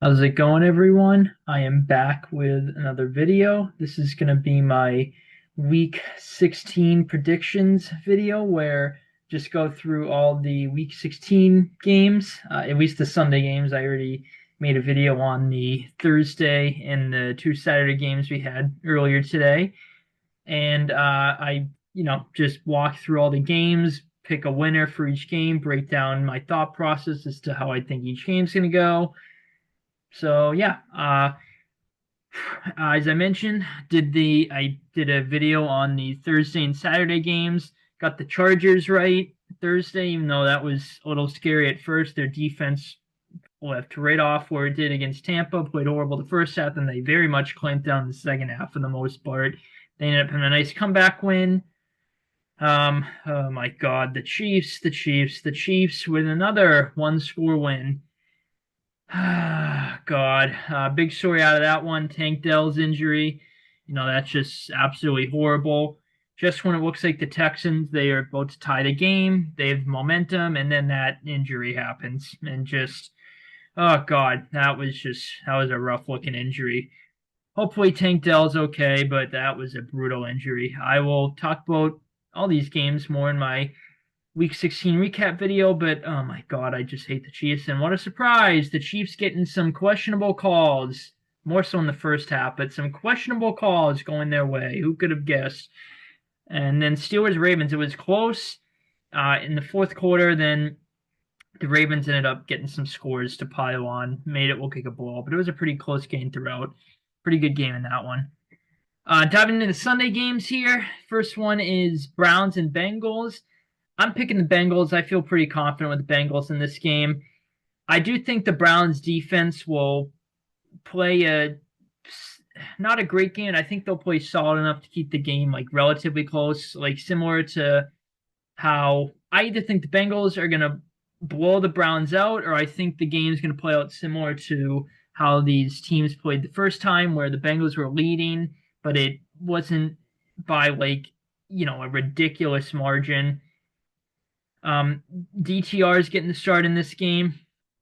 How's it going, everyone? I am back with another video. This is going to be my Week 16 predictions video where just go through all the Week 16 games, at least the Sunday games. I already made a video on the Thursday and the two Saturday games we had earlier today. And just walk through all the games, pick a winner for each game, break down my thought process as to how I think each game's going to go. So yeah, as I mentioned, I did a video on the Thursday and Saturday games. Got the Chargers right Thursday, even though that was a little scary at first. Their defense left right off where it did against Tampa, played horrible the first half, and they very much clamped down the second half for the most part. They ended up having a nice comeback win. Oh my God, the Chiefs with another one-score win. God, big story out of that one. Tank Dell's injury. That's just absolutely horrible. Just when it looks like the Texans, they are about to tie the game, they have momentum, and then that injury happens. And just, oh God, that was a rough looking injury. Hopefully Tank Dell's okay, but that was a brutal injury. I will talk about all these games more in my Week 16 recap video, but oh my God, I just hate the Chiefs. And what a surprise! The Chiefs getting some questionable calls, more so in the first half, but some questionable calls going their way. Who could have guessed? And then Steelers Ravens, it was close in the fourth quarter. Then the Ravens ended up getting some scores to pile on, made it look like a blow, but it was a pretty close game throughout. Pretty good game in that one. Diving into the Sunday games here. First one is Browns and Bengals. I'm picking the Bengals. I feel pretty confident with the Bengals in this game. I do think the Browns defense will play not a great game. I think they'll play solid enough to keep the game like relatively close, like similar to how I either think the Bengals are going to blow the Browns out, or I think the game's going to play out similar to how these teams played the first time, where the Bengals were leading, but it wasn't by a ridiculous margin. DTR is getting the start in this game. I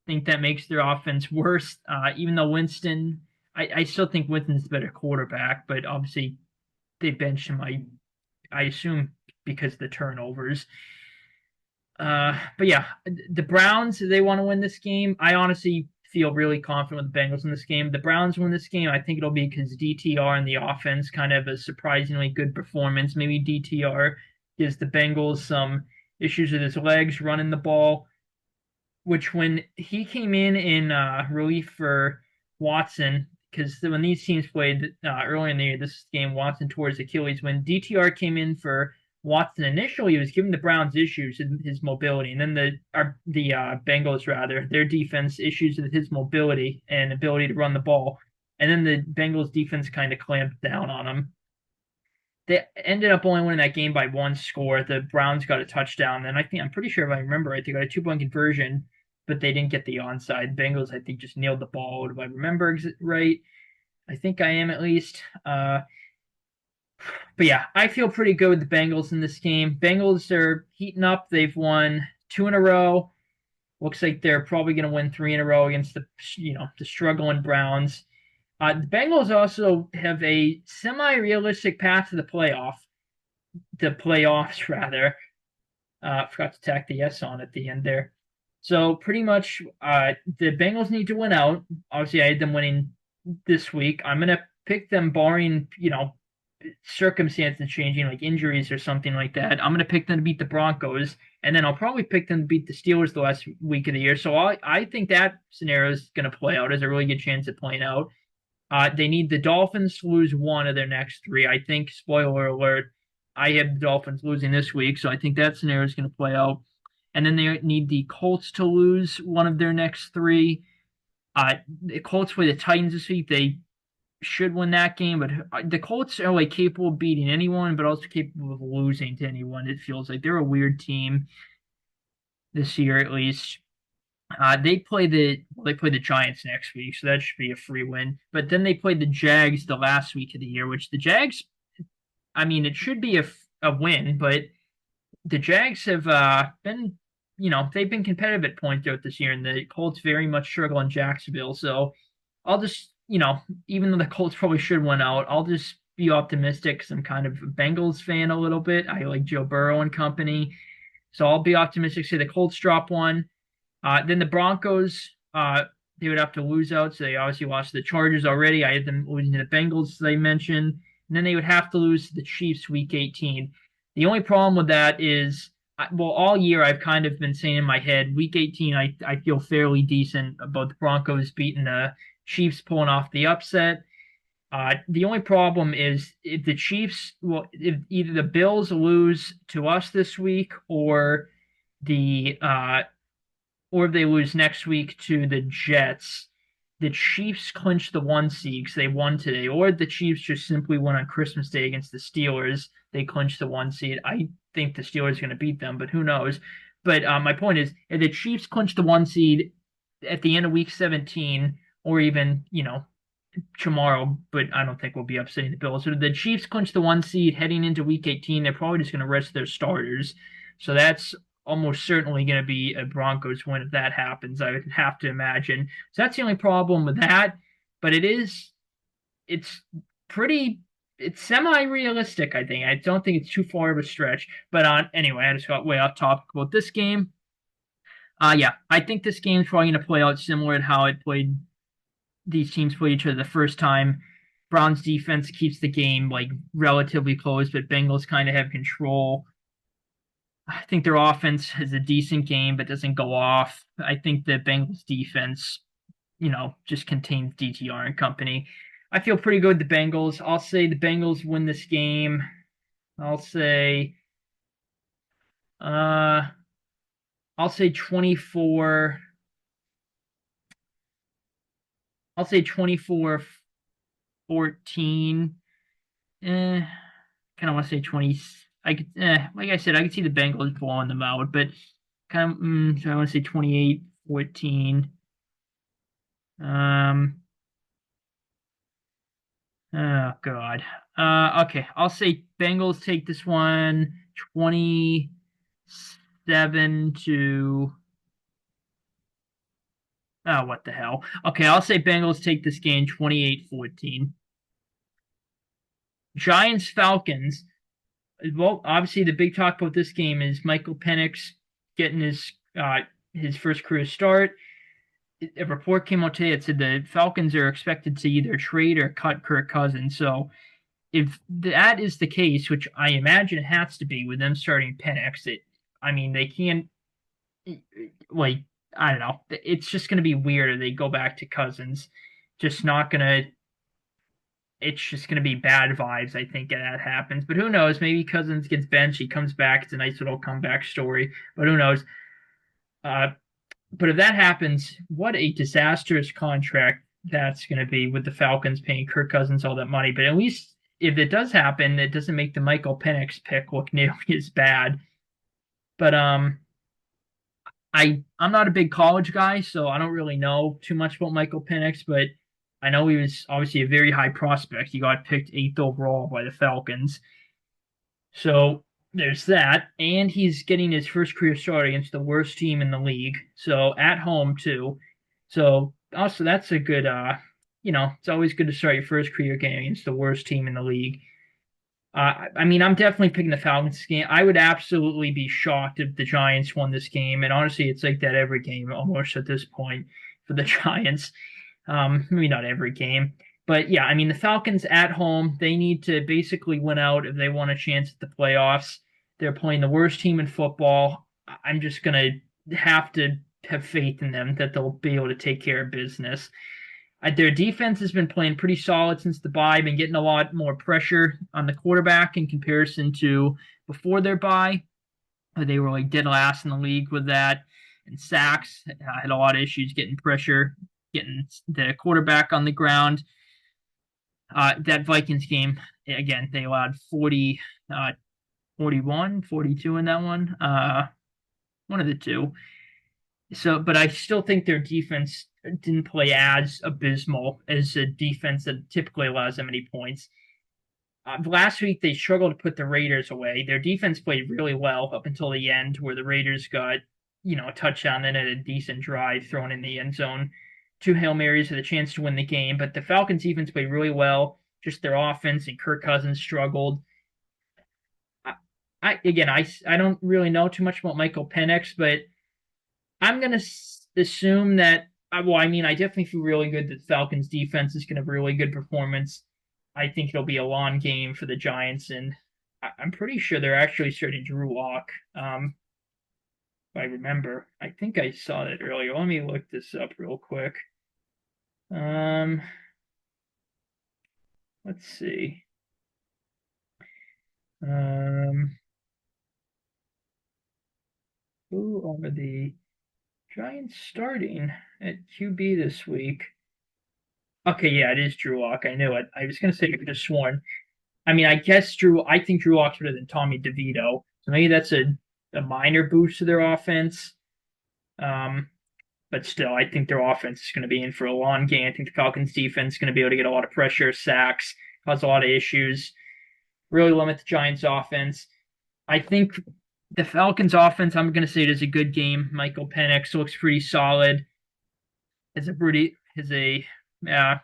think that makes their offense worse. Even though I still think Winston's the better quarterback, but obviously they benched him. I assume because of the turnovers. But yeah, the Browns, they want to win this game. I honestly feel really confident with the Bengals in this game. The Browns win this game. I think it'll be because DTR and the offense kind of a surprisingly good performance. Maybe DTR gives the Bengals some issues with his legs running the ball, which when he came in relief for Watson, because when these teams played early in the year, this game, Watson tore his Achilles. When DTR came in for Watson initially, he was giving the Browns issues in his mobility, and then the Bengals rather their defense issues with his mobility and ability to run the ball, and then the Bengals defense kind of clamped down on him. They ended up only winning that game by one score. The Browns got a touchdown, and I'm pretty sure if I remember right, they got a 2-point conversion, but they didn't get the onside. Bengals, I think, just nailed the ball. If I remember right, I think I am at least. But yeah, I feel pretty good with the Bengals in this game. Bengals are heating up. They've won 2 in a row. Looks like they're probably going to win 3 in a row against the struggling Browns. The Bengals also have a semi-realistic path to the playoffs rather. Forgot to tack the S on at the end there. So pretty much, the Bengals need to win out. Obviously, I had them winning this week. I'm gonna pick them, barring circumstances changing, like injuries or something like that. I'm gonna pick them to beat the Broncos, and then I'll probably pick them to beat the Steelers the last week of the year. So I think that scenario is gonna play out. There's a really good chance of playing out. They need the Dolphins to lose one of their next three. I think, spoiler alert, I have the Dolphins losing this week, so I think that scenario is going to play out. And then they need the Colts to lose one of their next three. The Colts play the Titans this week. They should win that game, but the Colts are like capable of beating anyone, but also capable of losing to anyone. It feels like they're a weird team this year, at least. They play the Giants next week, so that should be a free win. But then they play the Jags the last week of the year, which the Jags, I mean, it should be a win, but the Jags have they've been competitive at points throughout this year, and the Colts very much struggle in Jacksonville. So I'll just, even though the Colts probably should win out, I'll just be optimistic because I'm kind of a Bengals fan a little bit. I like Joe Burrow and company. So I'll be optimistic, say the Colts drop one. Then the Broncos, they would have to lose out. So they obviously lost to the Chargers already. I had them losing to the Bengals, as they mentioned. And then they would have to lose to the Chiefs week 18. The only problem with that is, well, all year I've kind of been saying in my head, week 18, I feel fairly decent about the Broncos beating the Chiefs, pulling off the upset. The only problem is if the Chiefs, well, if either the Bills lose to us this week the or if they lose next week to the Jets, the Chiefs clinch the 1 seed because they won today, or the Chiefs just simply won on Christmas Day against the Steelers. They clinch the 1 seed. I think the Steelers are going to beat them, but who knows? But my point is, if the Chiefs clinch the 1 seed at the end of week 17, or even, tomorrow, but I don't think we'll be upsetting the Bills. So the Chiefs clinch the 1 seed heading into week 18. They're probably just going to rest their starters. So that's almost certainly going to be a Broncos win if that happens, I would have to imagine. So that's the only problem with that. But it's semi-realistic, I think. I don't think it's too far of a stretch. But anyway, I just got way off topic about this game. Yeah, I think this game's probably going to play out similar to how these teams played each other the first time. Browns defense keeps the game like relatively close, but Bengals kind of have control. I think their offense has a decent game, but doesn't go off. I think the Bengals defense, just contains DTR and company. I feel pretty good with the Bengals. I'll say the Bengals win this game. I'll say 24. I'll say 24-14. Kind of want to say 20. Like I said, I could see the Bengals blowing them out, but kind of, so I want to say 28-14. Oh God. Okay, I'll say Bengals take this one 27 to. Oh, what the hell? Okay, I'll say Bengals take this game 28-14. Giants Falcons. Well, obviously the big talk about this game is Michael Penix getting his first career start. A report came out today that said the Falcons are expected to either trade or cut Kirk Cousins. So if that is the case, which I imagine it has to be with them starting Penix, they can't, like, I don't know. It's just going to be weird if they go back to Cousins. Just not going to. It's just going to be bad vibes, I think, if that happens. But who knows? Maybe Cousins gets benched. He comes back. It's a nice little comeback story. But who knows? But if that happens, what a disastrous contract that's going to be with the Falcons paying Kirk Cousins all that money. But at least if it does happen, it doesn't make the Michael Penix pick look nearly as bad. But I'm not a big college guy, so I don't really know too much about Michael Penix, but I know he was obviously a very high prospect. He got picked 8th overall by the Falcons. So there's that. And he's getting his first career start against the worst team in the league. So at home, too. So also that's a good, it's always good to start your first career game against the worst team in the league. I'm definitely picking the Falcons this game. I would absolutely be shocked if the Giants won this game. And honestly, it's like that every game almost at this point for the Giants. Maybe not every game. But yeah, the Falcons at home, they need to basically win out if they want a chance at the playoffs. They're playing the worst team in football. I'm just going to have faith in them that they'll be able to take care of business. Their defense has been playing pretty solid since the bye, been getting a lot more pressure on the quarterback in comparison to before their bye. They were like dead last in the league with that. And sacks had a lot of issues getting pressure, getting the quarterback on the ground. That Vikings game, again, they allowed 41, 42 in that one. One of the two. So, but I still think their defense didn't play as abysmal as a defense that typically allows that many points. Last week, they struggled to put the Raiders away. Their defense played really well up until the end, where the Raiders got, a touchdown and a decent drive thrown in the end zone. two Hail Marys with a chance to win the game. But the Falcons defense played really well. Just their offense and Kirk Cousins struggled. I don't really know too much about Michael Penix, but I'm gonna assume that. Well, I mean, I definitely feel really good that the Falcons defense is gonna have a really good performance. I think it'll be a long game for the Giants, and I'm pretty sure they're actually starting Drew Lock. If I remember, I think I saw that earlier. Let me look this up real quick. Um, let's see. Um, who are the Giants starting at QB this week? Okay, yeah, it is Drew Lock. I knew it. I was gonna say I could have sworn. I mean, I think Drew Lock's better than Tommy DeVito. So maybe that's a minor boost to their offense. Um, but still, I think their offense is going to be in for a long game. I think the Falcons defense is going to be able to get a lot of pressure, sacks, cause a lot of issues, really limit the Giants offense. I think the Falcons offense, I'm going to say it is a good game. Michael Penix looks pretty solid. Yeah,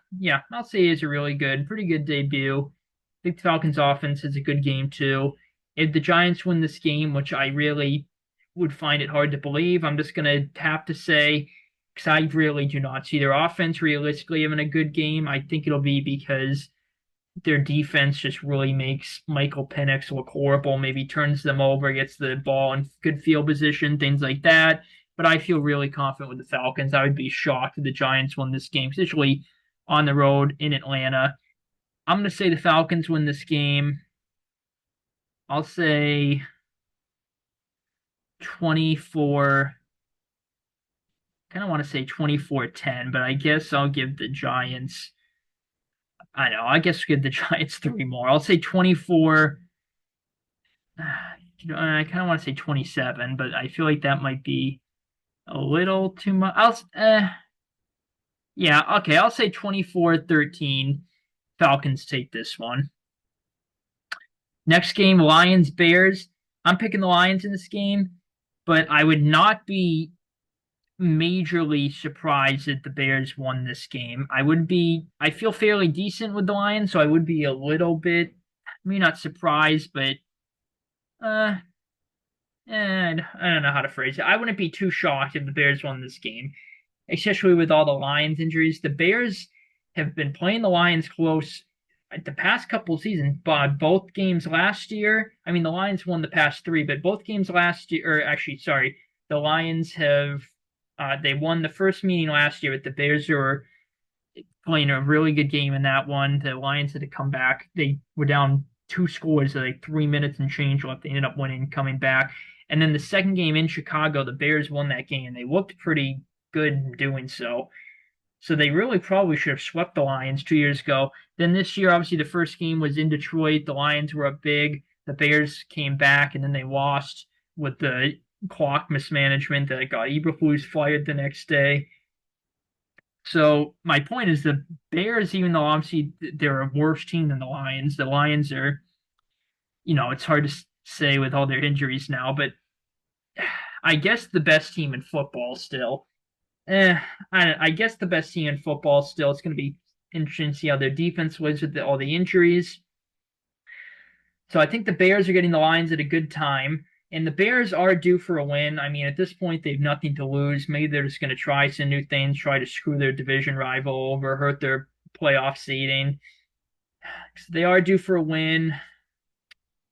I'll say it's a really good, pretty good debut. I think the Falcons offense is a good game too. If the Giants win this game, which I really would find it hard to believe, I'm just gonna have to say, because I really do not see their offense realistically having a good game. I think it'll be because their defense just really makes Michael Penix look horrible. Maybe turns them over, gets the ball in good field position, things like that. But I feel really confident with the Falcons. I would be shocked if the Giants won this game, especially on the road in Atlanta. I'm going to say the Falcons win this game. I'll say 24. Kind of want to say 24-10, but I guess I'll give the Giants. I know. I guess give the Giants three more. I'll say 24. I kind of want to say 27, but I feel like that might be a little too much. Yeah, okay. I'll say 24-13. Falcons take this one. Next game, Lions Bears. I'm picking the Lions in this game, but I would not be majorly surprised that the Bears won this game. I feel fairly decent with the Lions, so I would be a little bit, maybe not surprised, but and I don't know how to phrase it. I wouldn't be too shocked if the Bears won this game, especially with all the Lions injuries. The Bears have been playing the Lions close the past couple of seasons, but both games last year. I mean, the Lions won the past three, but both games last year, or actually, sorry, the Lions have they won the first meeting last year, but the Bears were playing a really good game in that one. The Lions had to come back. They were down two scores, like 3 minutes and change left. They ended up winning, coming back. And then the second game in Chicago, the Bears won that game. They looked pretty good in doing so. So they really probably should have swept the Lions 2 years ago. Then this year, obviously, the first game was in Detroit. The Lions were up big. The Bears came back, and then they lost with the clock mismanagement that got Eberflus fired the next day. So my point is the Bears, even though obviously they're a worse team than the Lions are, it's hard to say with all their injuries now, but I guess the best team in football still. I guess the best team in football still. It's going to be interesting to see how their defense was with all the injuries. So I think the Bears are getting the Lions at a good time. And the Bears are due for a win. I mean, at this point, they have nothing to lose. Maybe they're just going to try some new things, try to screw their division rival over, hurt their playoff seeding. So they are due for a win.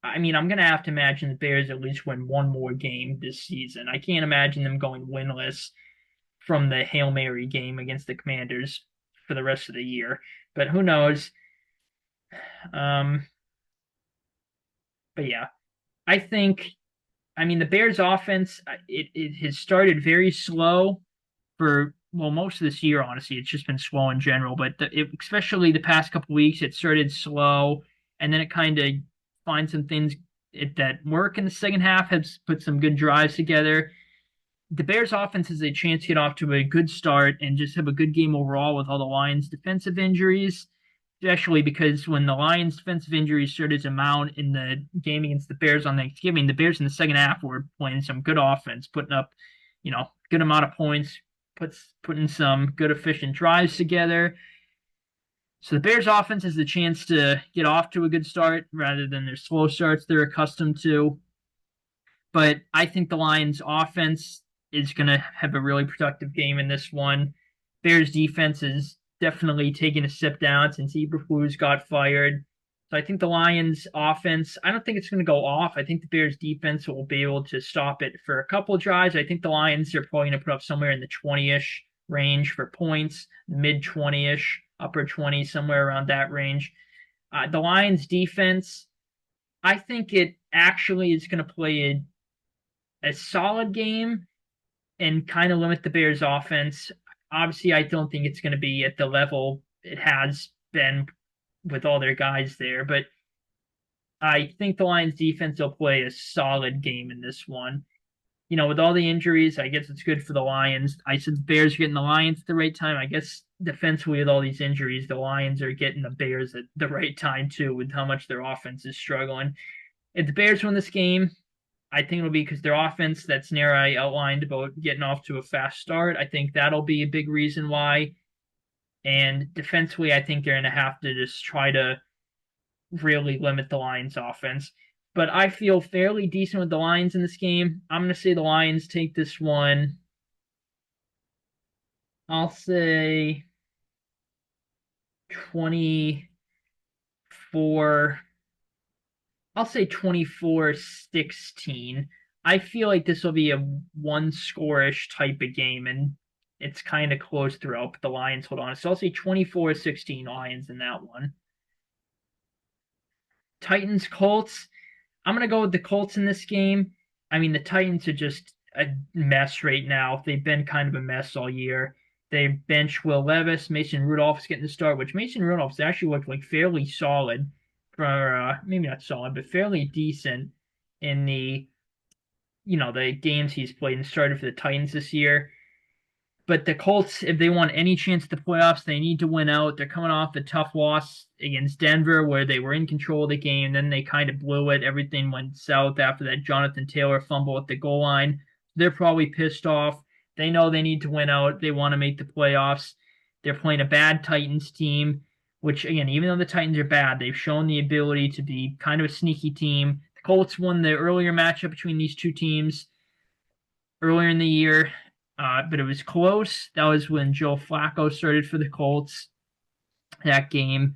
I mean, I'm going to have to imagine the Bears at least win one more game this season. I can't imagine them going winless from the Hail Mary game against the Commanders for the rest of the year. But who knows? But yeah, I mean, the Bears offense, it has started very slow for, well, most of this year, honestly. It's just been slow in general, but especially the past couple weeks, it started slow, and then it kind of finds some things that work in the second half, has put some good drives together. The Bears offense has a chance to get off to a good start and just have a good game overall with all the Lions defensive injuries, especially because when the Lions defensive injuries started to mount in the game against the Bears on Thanksgiving, the Bears in the second half were playing some good offense, putting up, good amount of points, putting some good efficient drives together. So the Bears offense has the chance to get off to a good start rather than their slow starts they're accustomed to. But I think the Lions offense is going to have a really productive game in this one. Bears defense is definitely taking a step down since Eberflus got fired. So I think the Lions offense, I don't think it's going to go off. I think the Bears defense will be able to stop it for a couple of drives. I think the Lions are probably going to put up somewhere in the 20-ish range for points, mid 20-ish, upper 20, somewhere around that range. The Lions defense, I think it actually is going to play a solid game and kind of limit the Bears' offense. Obviously, I don't think it's going to be at the level it has been with all their guys there, but I think the Lions' defense will play a solid game in this one. You know, with all the injuries, I guess it's good for the Lions. I said the Bears are getting the Lions at the right time. I guess defensively, with all these injuries, the Lions are getting the Bears at the right time, too, with how much their offense is struggling. If the Bears win this game, I think it'll be because their offense that Snare outlined about getting off to a fast start. I think that'll be a big reason why. And defensively, I think they're going to have to just try to really limit the Lions' offense. But I feel fairly decent with the Lions in this game. I'm going to say the Lions take this one. I'll say 24. I'll say 24-16. I feel like this will be a one score-ish type of game, and it's kind of close throughout, but the Lions hold on. So I'll say 24-16 Lions in that one. Titans, Colts. I'm going to go with the Colts in this game. I mean, the Titans are just a mess right now. They've been kind of a mess all year. They bench Will Levis. Mason Rudolph's getting the start, which Mason Rudolph's actually looked like fairly solid for maybe not solid, but fairly decent in the games he's played and started for the Titans this year. But the Colts, if they want any chance at the playoffs, they need to win out. They're coming off a tough loss against Denver where they were in control of the game. Then they kind of blew it. Everything went south after that Jonathan Taylor fumble at the goal line. They're probably pissed off. They know they need to win out. They want to make the playoffs. They're playing a bad Titans team, which, again, even though the Titans are bad, they've shown the ability to be kind of a sneaky team. The Colts won the earlier matchup between these two teams earlier in the year. But it was close. That was when Joe Flacco started for the Colts. That game,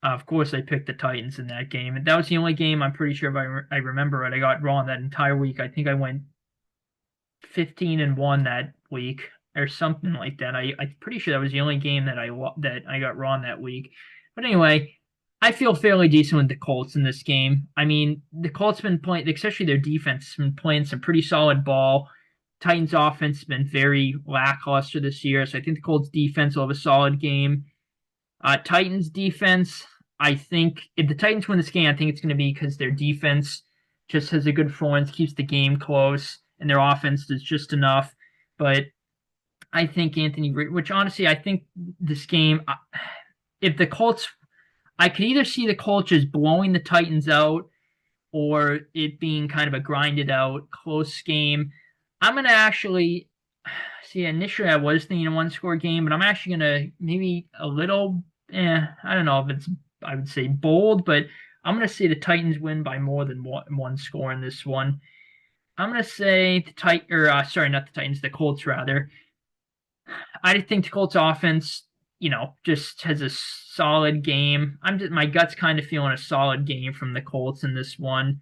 of course, I picked the Titans in that game, and that was the only game I'm pretty sure if I remember it. I got wrong that entire week. I think I went 15-1 that week or something like that. I'm pretty sure that was the only game that I got wrong that week. But anyway, I feel fairly decent with the Colts in this game. I mean, the Colts been playing, especially their defense, has been playing some pretty solid ball. Titans offense has been very lackluster this year, so I think the Colts defense will have a solid game. Titans defense, I think if the Titans win this game, I think it's going to be because their defense just has a good performance, keeps the game close, and their offense does just enough. But I think which honestly, I think this game, if the Colts, I could either see the Colts just blowing the Titans out or it being kind of a grinded out, close game. I'm going to actually see. Initially, I was thinking a one-score game, but I'm actually going to maybe a little. I don't know if it's. I would say bold, but I'm going to say the Titans win by more than one score in this one. I'm going to say not the Titans, the Colts rather. I think the Colts offense, just has a solid game. My gut's kind of feeling a solid game from the Colts in this one.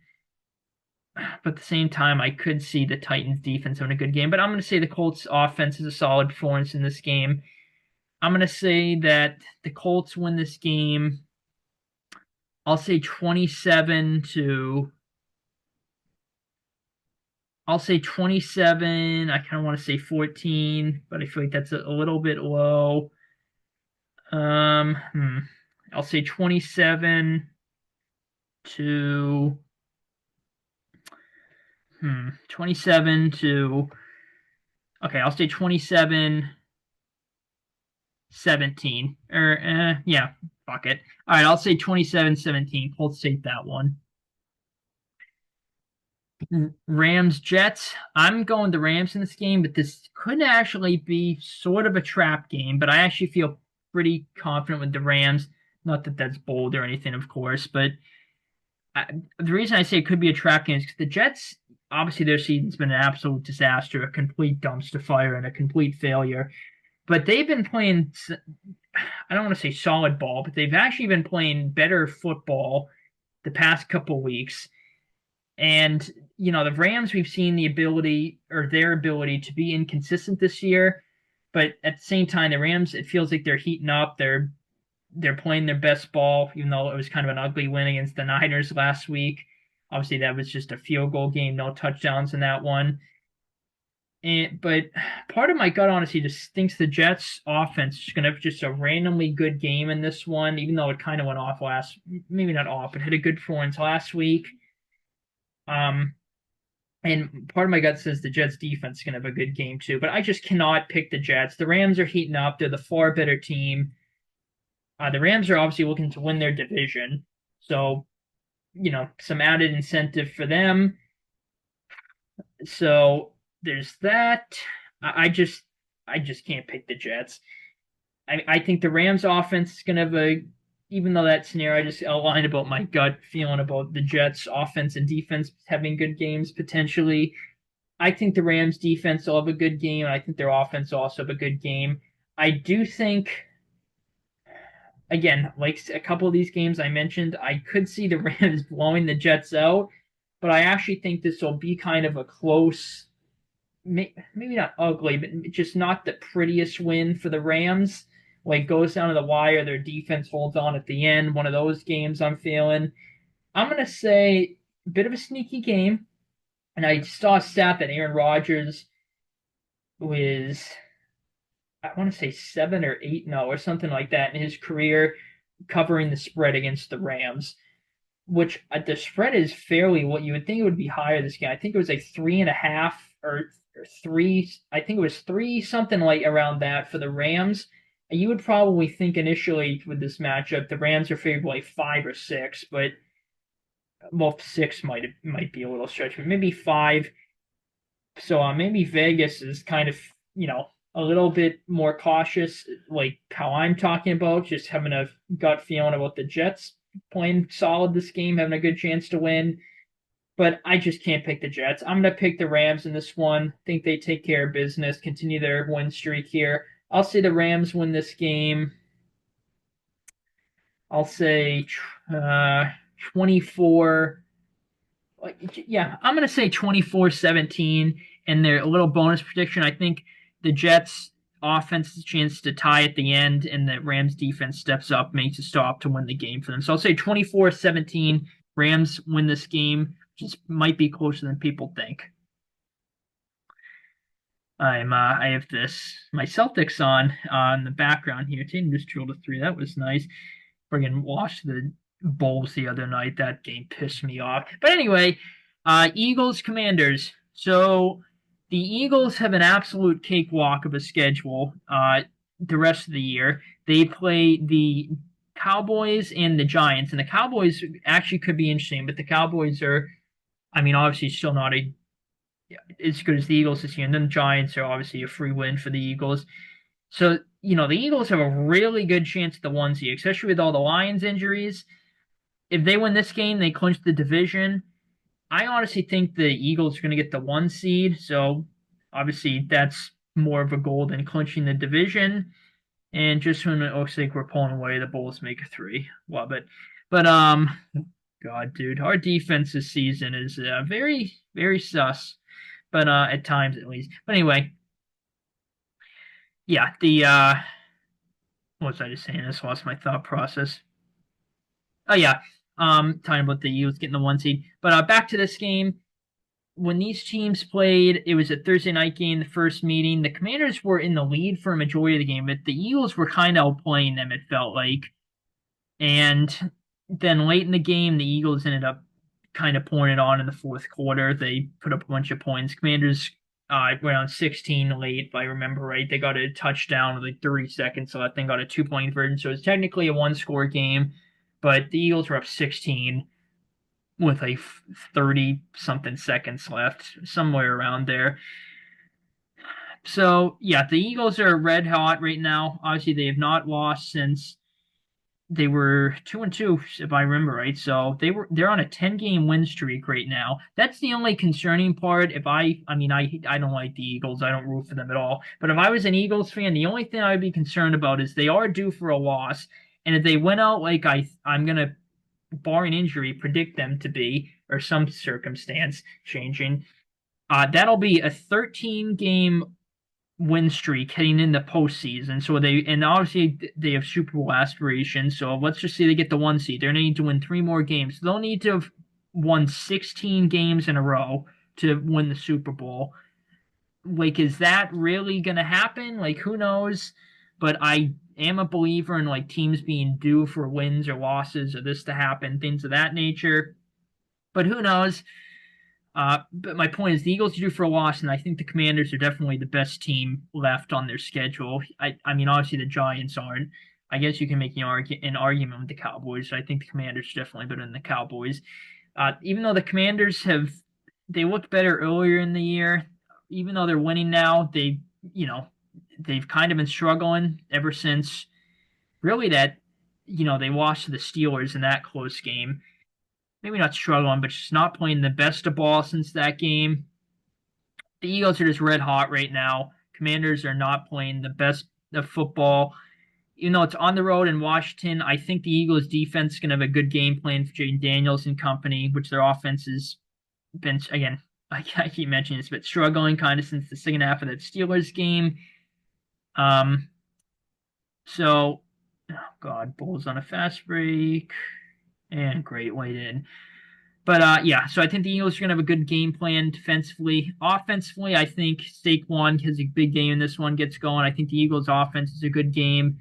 But at the same time, I could see the Titans defense having a good game. But I'm going to say the Colts offense is a solid performance in this game. I'm going to say that the Colts win this game. I'll say 27 to. I'll say 27. I kind of want to say 14, but I feel like that's a little bit low. I'll say 27 to. 27 to. Okay, I'll say 27-17. Yeah, fuck it. All right, I'll say 27-17. Colts take that one. Rams Jets. I'm going the Rams in this game, but this could actually be sort of a trap game. But I actually feel pretty confident with the Rams. Not that that's bold or anything, of course, but the reason I say it could be a trap game is because the Jets, obviously, their season's been an absolute disaster, a complete dumpster fire, and a complete failure. But they've been playing, I don't want to say solid ball, but they've actually been playing better football the past couple weeks. And, the Rams, we've seen the ability or their ability to be inconsistent this year. But at the same time, the Rams, it feels like they're heating up. They're playing their best ball, even though it was kind of an ugly win against the Niners last week. Obviously, that was just a field goal game, no touchdowns in that one. But part of my gut honestly just thinks the Jets offense is going to have just a randomly good game in this one, even though it kind of went off maybe not off, but had a good performance last week. Um, and part of my gut says the Jets defense is going to have a good game too, but I just cannot pick the Jets. The Rams are heating up. They're the far better team. The Rams are obviously looking to win their division. So, some added incentive for them. So there's that. I just can't pick the Jets. I think the Rams offense is going to have even though that scenario I just outlined about my gut feeling about the Jets offense and defense having good games potentially. I think the Rams defense will have a good game. I think their offense will also have a good game. I do think, again, like a couple of these games I mentioned, I could see the Rams blowing the Jets out, but I actually think this will be kind of a close, maybe not ugly, but just not the prettiest win for the Rams. Like goes down to the wire, their defense holds on at the end. One of those games I'm feeling. I'm gonna say a bit of a sneaky game, and I saw a stat that Aaron Rodgers was, I want to say 7 or 8-0 or something like that in his career covering the spread against the Rams, which the spread is fairly what you would think it would be higher this game. I think it was like 3.5 or three. I think it was three, something like around that for the Rams. You would probably think initially with this matchup the Rams are favored by 5 or 6, but well, 6 might be a little stretch, but maybe 5. So maybe Vegas is kind of a little bit more cautious, like how I'm talking about, just having a gut feeling about the Jets playing solid this game, having a good chance to win. But I just can't pick the Jets. I'm going to pick the Rams in this one. Think they take care of business, continue their win streak here. I'll say the Rams win this game. I'll say 24. Yeah, I'm going to say 24-17. And their little bonus prediction, I think the Jets offense has a chance to tie at the end, and the Rams defense steps up, makes a stop to win the game for them. So I'll say 24-17. Rams win this game, which might be closer than people think. I have my Celtics on the background here. Tatum just drilled a 3. That was nice. Friggin' lost to the Bulls the other night. That game pissed me off. But anyway, Eagles Commanders. So the Eagles have an absolute cakewalk of a schedule the rest of the year. They play the Cowboys and the Giants, and the Cowboys actually could be interesting, but the Cowboys are, obviously still not as good as the Eagles this year, and then the Giants are obviously a free win for the Eagles. So, the Eagles have a really good chance at the 1 seed, especially with all the Lions injuries. If they win this game, they clinch the division. I honestly think the Eagles are going to get the 1 seed, so obviously that's more of a goal than clinching the division. And just when it looks like we're pulling away, the Bulls make a 3. Love it. But God, dude, our defense this season is very, very sus. But at times at least. But anyway, yeah, what was I just saying? I just lost my thought process. Oh yeah, talking about the Eagles getting the 1 seed. But back to this game. When these teams played, it was a Thursday night game, the first meeting. The Commanders were in the lead for a majority of the game, but the Eagles were kind of outplaying them, it felt like. And then late in the game, the Eagles ended up kind of pouring it on in the fourth quarter. They put up a bunch of points. Commanders went on 16 late, if I remember right. They got a touchdown with like 30 seconds left. They got a 2-point conversion. So it's technically a 1-score game, but the Eagles were up 16. with like 30 something seconds left, somewhere around there. So yeah, the Eagles are red hot right now. Obviously, they have not lost since they were 2-2, if I remember right. So they're on a 10-game win streak right now. That's the only concerning part. I don't like the Eagles. I don't root for them at all. But if I was an Eagles fan, the only thing I would be concerned about is they are due for a loss. And if they went out like I'm gonna, barring injury, predict them to be, or some circumstance changing, that'll be a 13-game win streak heading into postseason. So and obviously they have Super Bowl aspirations. So let's just say they get the 1 seed. They're going to need to win 3 more games. They'll need to have won 16 games in a row to win the Super Bowl. Like, is that really going to happen? Like, who knows? But I am a believer in like teams being due for wins or losses or this to happen, things of that nature. But who knows? But my point is, the Eagles are due for a loss, and I think the Commanders are definitely the best team left on their schedule. I mean, obviously the Giants aren't. I guess you can make an argument with the Cowboys. I think the Commanders are definitely better than the Cowboys. Even though the Commanders they looked better earlier in the year, even though they're winning now, they've kind of been struggling ever since really they lost to the Steelers in that close game. Maybe not struggling, but just not playing the best of ball since that game. The Eagles are just red hot right now. Commanders are not playing the best of football. Even though it's on the road in Washington, I think the Eagles defense is going to have a good game plan for Jayden Daniels and company, which their offense has been, again, I keep mentioning this, but struggling kind of since the second half of that Steelers game. So, oh God, Bulls on a fast break. And great weight in. But yeah, so I think the Eagles are going to have a good game plan defensively. Offensively, I think Saquon has a big game in this one, gets going. I think the Eagles' offense is a good game.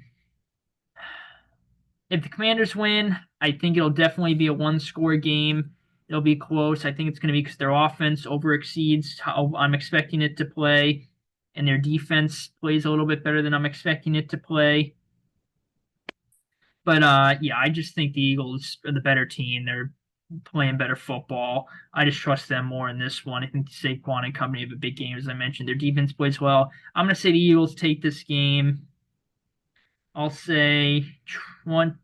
If the Commanders win, I think it'll definitely be a one-score game. It'll be close. I think it's going to be because their offense overexceeds how I'm expecting it to play, and their defense plays a little bit better than I'm expecting it to play. But yeah, I just think the Eagles are the better team. They're playing better football. I just trust them more in this one. I think Saquon and company have a big game, as I mentioned. Their defense plays well. I'm going to say the Eagles take this game. I'll say 27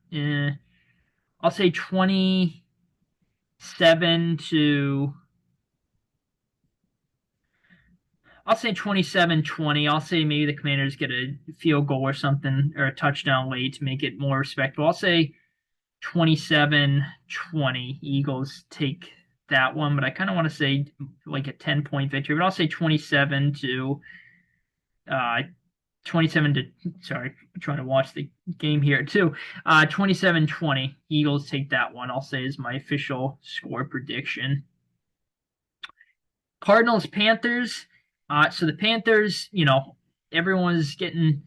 to. I'll say 27-20. I'll say maybe the Commanders get a field goal or something, or a touchdown late to make it more respectable. I'll say 27-20. Eagles take that one, but I kind of want to say like a 10-point victory, but I'll say 27 to 27 to, sorry, I'm trying to watch the game here too. 27-20. Eagles take that one. I'll say is my official score prediction. Cardinals Panthers. So the Panthers, everyone's getting,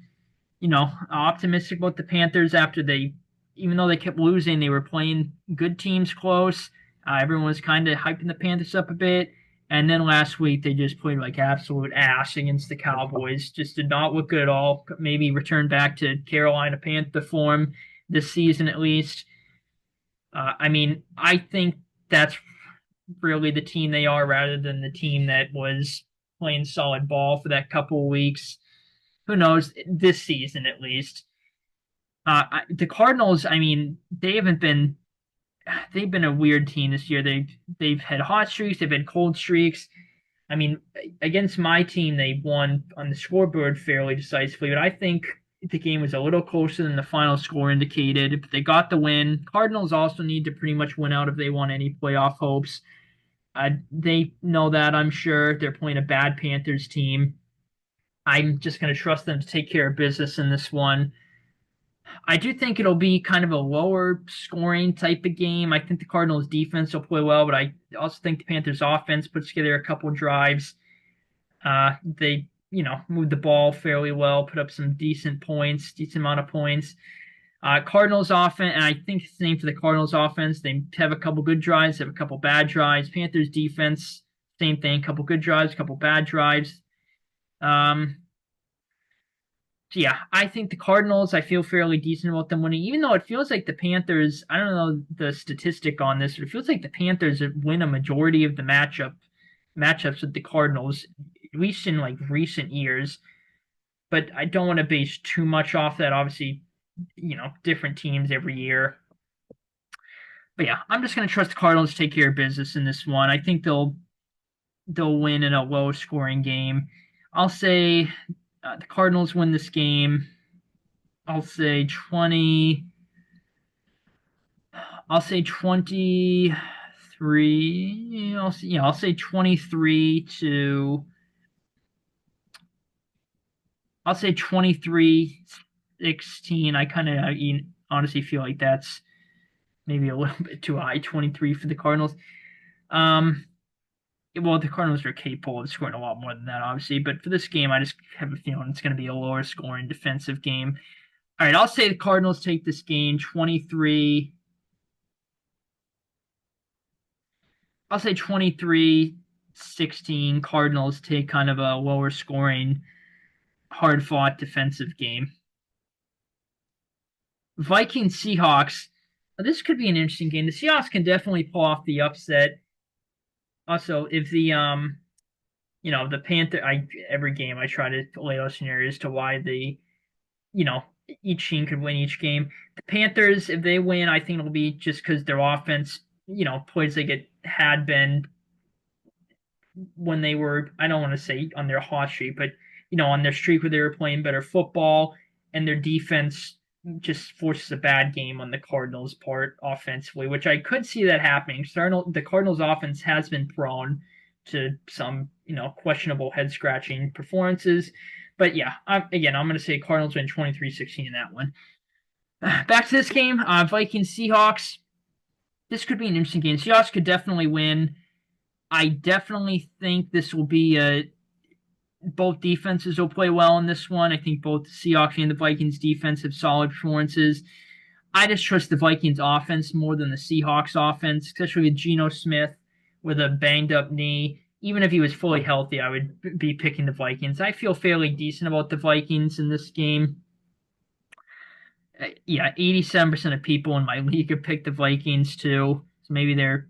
optimistic about the Panthers after even though they kept losing, they were playing good teams close. Everyone was kind of hyping the Panthers up a bit. And then last week, they just played like absolute ass against the Cowboys. Just did not look good at all. Maybe return back to Carolina Panther form this season at least. I think that's really the team they are rather than the team that was playing solid ball for that couple of weeks. Who knows? This season at least. The Cardinals, they've been a weird team this year. They've had hot streaks, they've had cold streaks. Against my team, they won on the scoreboard fairly decisively, but I think the game was a little closer than the final score indicated. But they got the win. Cardinals also need to pretty much win out if they want any playoff hopes. They know that, I'm sure. They're playing a bad Panthers team. I'm just going to trust them to take care of business in this one. I do think it'll be kind of a lower scoring type of game. I think the Cardinals defense will play well, but I also think the Panthers offense puts together a couple drives. They, move the ball fairly well, put up some decent amount of points. Cardinals offense, and I think the same for the Cardinals offense. They have a couple good drives, have a couple bad drives. Panthers defense, same thing, couple good drives, couple bad drives. So yeah, I think the Cardinals, I feel fairly decent about them winning, even though it feels like the Panthers, I don't know the statistic on this, but it feels like the Panthers win a majority of the matchups with the Cardinals, at least in like recent years. But I don't want to base too much off that. Obviously, different teams every year. But yeah, I'm just gonna trust the Cardinals to take care of business in this one. I think they'll win in a low scoring game. I'll say the Cardinals win this game. I'll say 20. I'll say 23. I'll say 23 to. I'll say 23-16. I kind of honestly feel like that's maybe a little bit too high. 23 for the Cardinals. Um, well, the Cardinals are capable of scoring a lot more than that, obviously. But for this game, I just have a feeling it's going to be a lower scoring defensive game. All right, I'll say the Cardinals take this game 23. I'll say 23-16. Cardinals take kind of a lower scoring, hard fought defensive game. Vikings Seahawks. This could be an interesting game. The Seahawks can definitely pull off the upset. Also, if the Panther, every game I try to lay out scenarios to why you know, each team could win each game. The Panthers, if they win, I think it'll be just because their offense, plays like it had been when they were, I don't want to say on their hot streak, but on their streak where they were playing better football, and their defense just forces a bad game on the Cardinals' part offensively, which I could see that happening. The Cardinals' offense has been prone to some, questionable head scratching performances. But yeah, I'm going to say Cardinals win 23-16 in that one. Back to this game, Vikings Seahawks. This could be an interesting game. Seahawks could definitely win. I definitely think this will be both defenses will play well in this one. I think both the Seahawks and the Vikings defense have solid performances. I just trust the Vikings offense more than the Seahawks offense, especially with Geno Smith with a banged up knee. Even if he was fully healthy, I would be picking the Vikings. I feel fairly decent about the Vikings in this game. Yeah, 87% of people in my league have picked the Vikings too. So maybe they're,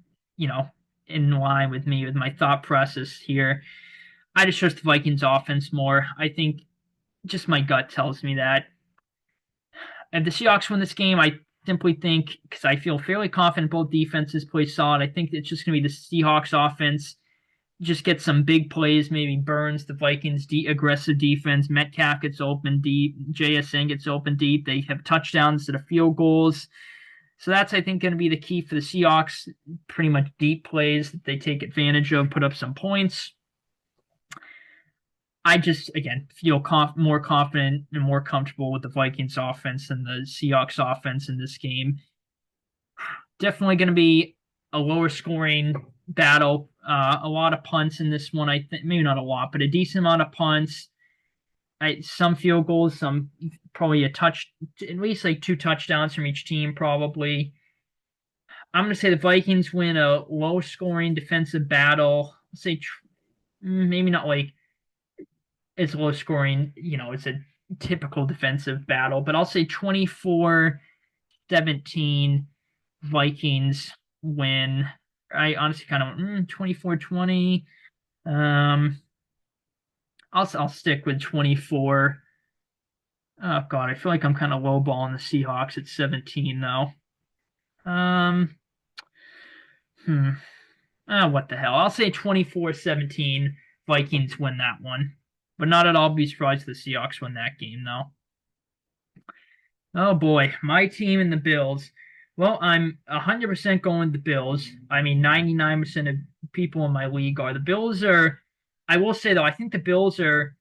in line with me with my thought process here. I just trust the Vikings offense more. I think just my gut tells me that. If the Seahawks win this game, I simply think, because I feel fairly confident both defenses play solid, I think it's just going to be the Seahawks offense. Just get some big plays, maybe burns the Vikings' aggressive defense. Metcalf gets open deep. JSN gets open deep. They have touchdowns instead of field goals. So that's, I think, going to be the key for the Seahawks. Pretty much deep plays that they take advantage of, put up some points. I just, again, feel more confident and more comfortable with the Vikings offense than the Seahawks offense in this game. Definitely going to be a lower scoring battle. A lot of punts in this one. I think maybe not a lot, but a decent amount of punts. Some field goals, some probably at least like 2 touchdowns from each team, probably. I'm going to say the Vikings win a low scoring defensive battle. I'll say maybe not like it's low scoring, it's a typical defensive battle, but I'll say 24-17 Vikings win. I honestly kind of 24-20. I'll stick with 24. Oh God, I feel like I'm kind of lowballing the Seahawks at 17 though. What the hell? I'll say 24-17 Vikings win that one. But not at all be surprised if the Seahawks win that game, though. Oh boy, my team and the Bills. Well, I'm 100% going the Bills. I mean, 99% of people in my league are. The Bills are, I will say though, I think the Bills are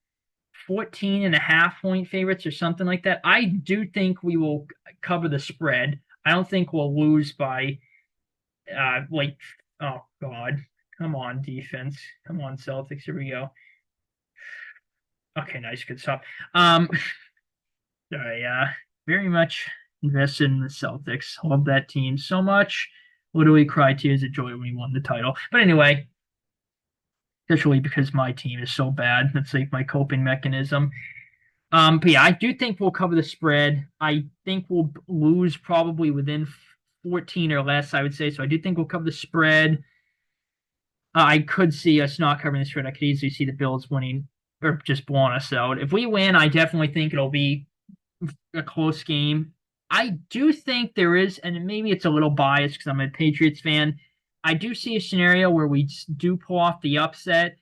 14.5-point favorites or something like that. I do think we will cover the spread. I don't think we'll lose by, oh God. Come on, defense. Come on, Celtics. Here we go. Okay, nice, good stuff. Sorry, very much invested in the Celtics. Love that team so much. Literally cried tears of joy when we won the title. But anyway, especially because my team is so bad. That's like my coping mechanism. But yeah, I do think we'll cover the spread. I think we'll lose probably within 14 or less, I would say. So I do think we'll cover the spread. I could see us not covering the spread. I could easily see the Bills winning or just blowing us out. If we win, I definitely think it'll be a close game. I do think there is, and maybe it's a little biased because I'm a Patriots fan. I do see a scenario where we do pull off the upset.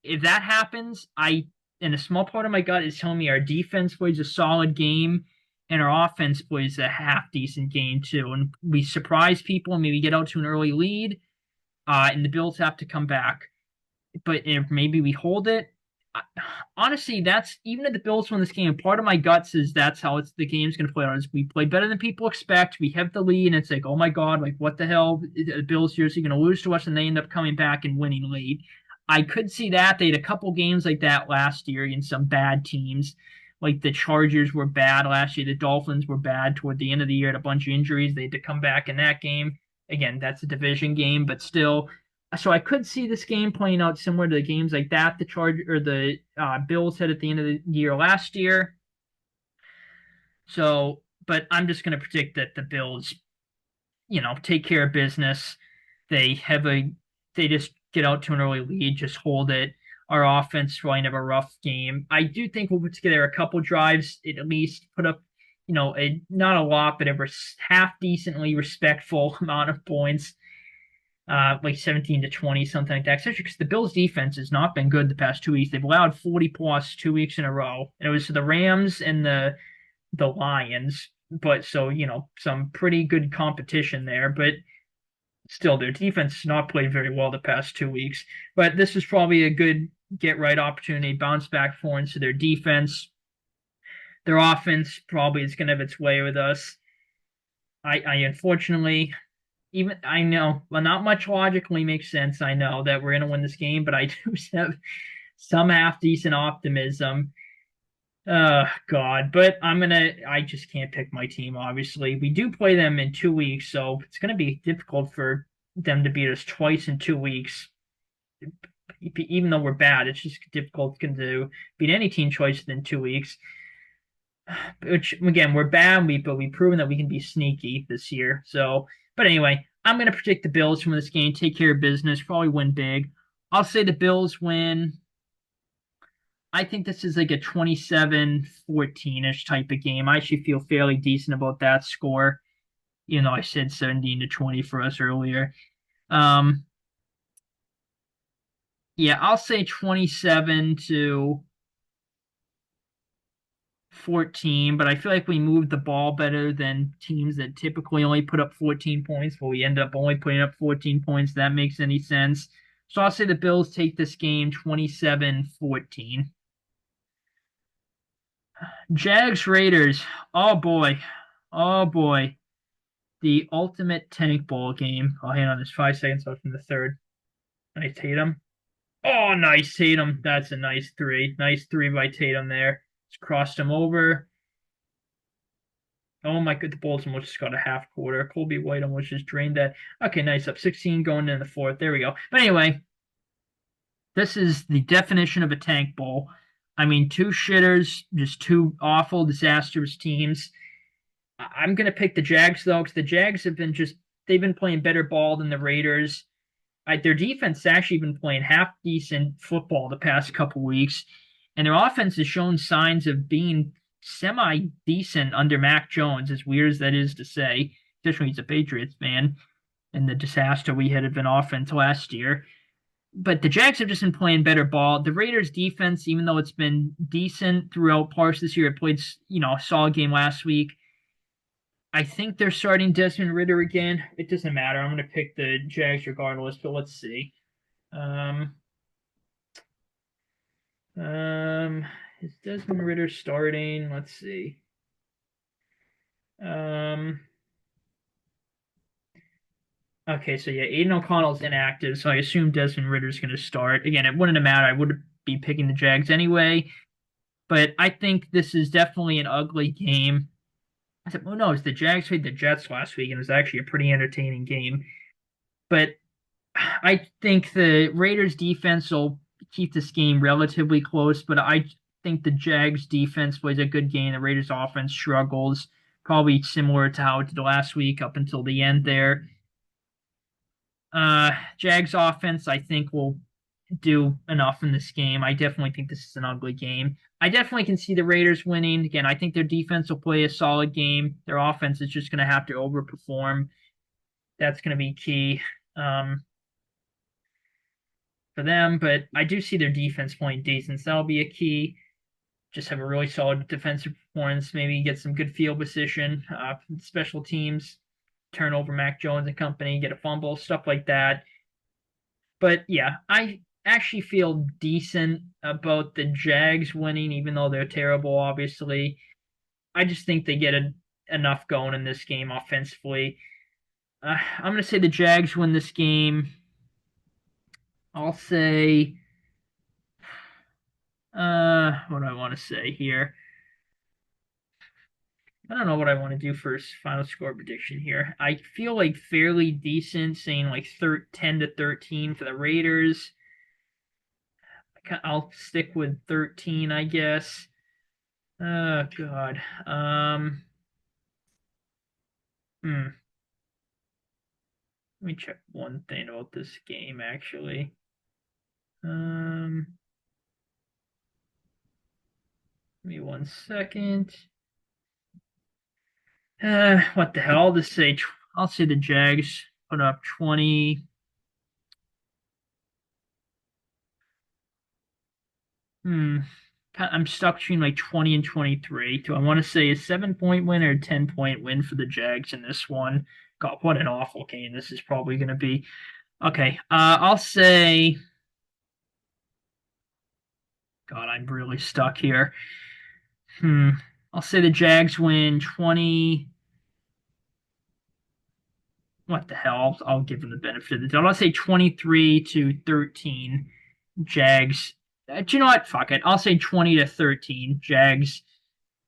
If that happens, and a small part of my gut is telling me our defense plays a solid game and our offense plays a half decent game too. And we surprise people and maybe get out to an early lead, and the Bills have to come back. But if maybe we hold it, honestly, that's even if the Bills win this game, part of my gut says that's how the game's going to play out. Is we play better than people expect. We have the lead, and it's like, oh my God, like what the hell? The Bills seriously going to lose to us, and they end up coming back and winning late. I could see that. They had a couple games like that last year against some bad teams. Like the Chargers were bad last year. The Dolphins were bad toward the end of the year. Had a bunch of injuries. They had to come back in that game. Again, that's a division game, but still, so I could see this game playing out similar to the games like that the Bills had at the end of the year last year. So, but I'm just going to predict that the Bills, take care of business. They have they just get out to an early lead, just hold it. Our offense probably have a rough game. I do think we'll put together a couple drives, at least put up, not a lot, but a half decently respectful amount of points. Like 17 to 20, something like that. Especially because the Bills' defense has not been good the past 2 weeks. They've allowed 40 plus 2 weeks in a row. And it was to the Rams and the Lions. But so, some pretty good competition there. But still, their defense has not played very well the past 2 weeks. But this is probably a good get right opportunity, bounce back for into their defense. Their offense probably is going to have its way with us. I unfortunately, even I know, well, not much logically makes sense. I know that we're going to win this game, but I do have some half decent optimism. God, but I just can't pick my team, obviously. We do play them in 2 weeks, so it's going to be difficult for them to beat us twice in 2 weeks. Even though we're bad, it's just difficult to beat any team twice in 2 weeks. Which, again, we're bad, but we've proven that we can be sneaky this year. So, but anyway, I'm going to predict the Bills from this game, take care of business, probably win big. I'll say the Bills win. I think this is like a 27-14-ish type of game. I actually feel fairly decent about that score, even though I said 17 to 20 for us earlier. Yeah, I'll say 27 to 14, but I feel like we moved the ball better than teams that typically only put up 14 points, but we end up only putting up 14 points. That makes any sense. So I'll say the Bills take this game 27-14. Jags Raiders. Oh boy. Oh boy. The ultimate tank ball game. Oh, hang on. There's 5 seconds left in the third. Nice Tatum. Oh, nice Tatum. That's a nice three. Nice three by Tatum there. Just crossed him over. Oh my god, the Bulls almost just got a half quarter. Colby White almost just drained that. Okay, nice. Up 16 going in the fourth. There we go. But anyway, this is the definition of a tank bowl. I mean, two shitters, just two awful, disastrous teams. I'm going to pick the Jags, though, because the Jags they've been playing better ball than the Raiders. Their defense has actually been playing half decent football the past couple weeks, and their offense has shown signs of being semi decent under Mac Jones, as weird as that is to say, especially he's a Patriots fan and the disaster we had of an offense last year. But the Jags have just been playing better ball. The Raiders defense, even though it's been decent throughout parts this year, it played, a solid game last week. I think they're starting Desmond Ridder again. It doesn't matter. I'm going to pick the Jags regardless, but let's see. Is Desmond Ridder starting? Let's see. Okay, so yeah, Aiden O'Connell's inactive, so I assume Desmond Ridder's going to start. Again, it wouldn't have mattered. I would be picking the Jags anyway, but I think this is definitely an ugly game. I said, well, no, it's the Jags played the Jets last week, and it was actually a pretty entertaining game. But I think the Raiders defense will keep this game relatively close, but think the Jags defense plays a good game. The Raiders offense struggles, probably similar to how it did last week up until the end there. Jags offense, I think, will do enough in this game. I definitely think this is an ugly game. I definitely can see the Raiders winning. Again, I think their defense will play a solid game. Their offense is just going to have to overperform. That's going to be key for them. But I do see their defense playing decent. So that'll be a key. Just have a really solid defensive performance. Maybe get some good field position, special teams, turn over Mac Jones and company, get a fumble, stuff like that. But yeah, I actually feel decent about the Jags winning, even though they're terrible, obviously. I just think they get enough going in this game offensively. I'm going to say the Jags win this game. I'll say, what do I want to say here? I don't know what I want to do for final score prediction here. I feel like fairly decent, saying like 10 to 13 for the Raiders. I'll stick with 13, I guess. Oh God. Let me check one thing about this game actually. Give me 1 second. What the hell? I'll say the Jags put up 20. I'm stuck between like 20 and 23. Do I want to say a 7-point win or a 10-point win for the Jags in this one? God, what an awful game this is probably going to be. Okay, I'll say. God, I'm really stuck here. I'll say the Jags win 20. What the hell? I'll give them the benefit of the doubt. I'll say 23 to 13. Jags. Do you know what? Fuck it. I'll say 20 to 13. Jags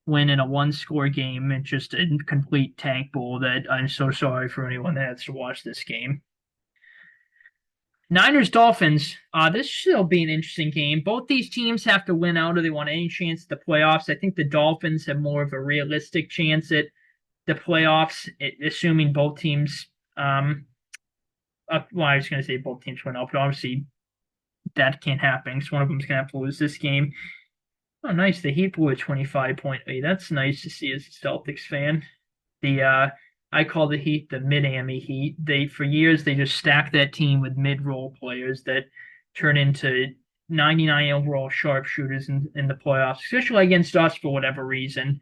win in a one-score game and just a complete tank bowl that I'm so sorry for anyone that has to watch this game. Niners Dolphins. This should be an interesting game. Both these teams have to win out if they want any chance at the playoffs. I think the Dolphins have more of a realistic chance at the playoffs, assuming both teams. Well, I was going to say both teams win out, but obviously that can't happen because one of them's going to have to lose this game. Oh, nice. The Heat blew a 25-point lead. That's nice to see as a Celtics fan. I call the Heat the Mid-Ami Heat. For years they just stack that team with mid-roll players that turn into 99 overall sharpshooters in the playoffs, especially against us for whatever reason.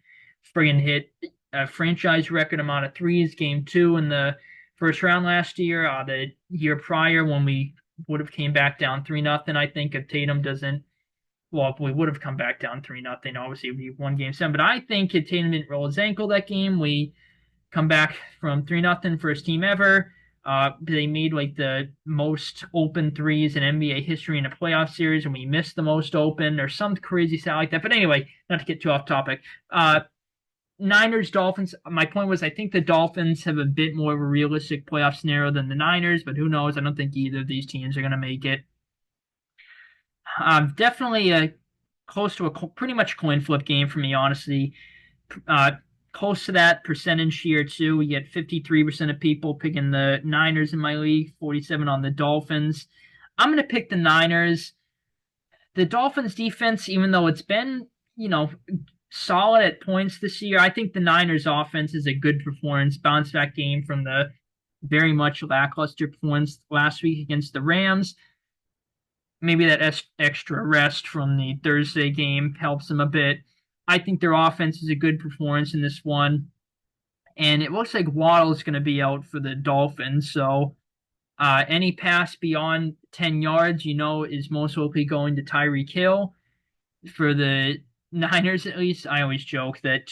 Friggin' hit a franchise record amount of threes, game 2 in the first round last year. The year prior when we would have came back down 3-0, I think, if Tatum doesn't. Well, we would have come back down 3-0. Obviously, it would be 1 game 7. But I think if Tatum didn't roll his ankle that game, we come back from 3-0, first team ever. They made like the most open threes in NBA history in a playoff series, and we missed the most open or some crazy stat like that. But anyway, not to get too off topic. Niners, Dolphins. My point was I think the Dolphins have a bit more of a realistic playoff scenario than the Niners, but who knows? I don't think either of these teams are going to make it. Definitely close to a pretty much coin flip game for me, honestly. Close to that percentage here too. We get 53% of people picking the Niners in my league, 47 on the Dolphins. I'm going to pick the Niners. The Dolphins defense, even though it's been, solid at points this year, I think the Niners offense is a good performance, bounce back game from the very much lackluster performance last week against the Rams. Maybe that extra rest from the Thursday game helps them a bit. I think their offense is a good performance in this one. And it looks like Waddle is going to be out for the Dolphins. So any pass beyond 10 yards, is most likely going to Tyreek Hill. For the Niners, at least, I always joke that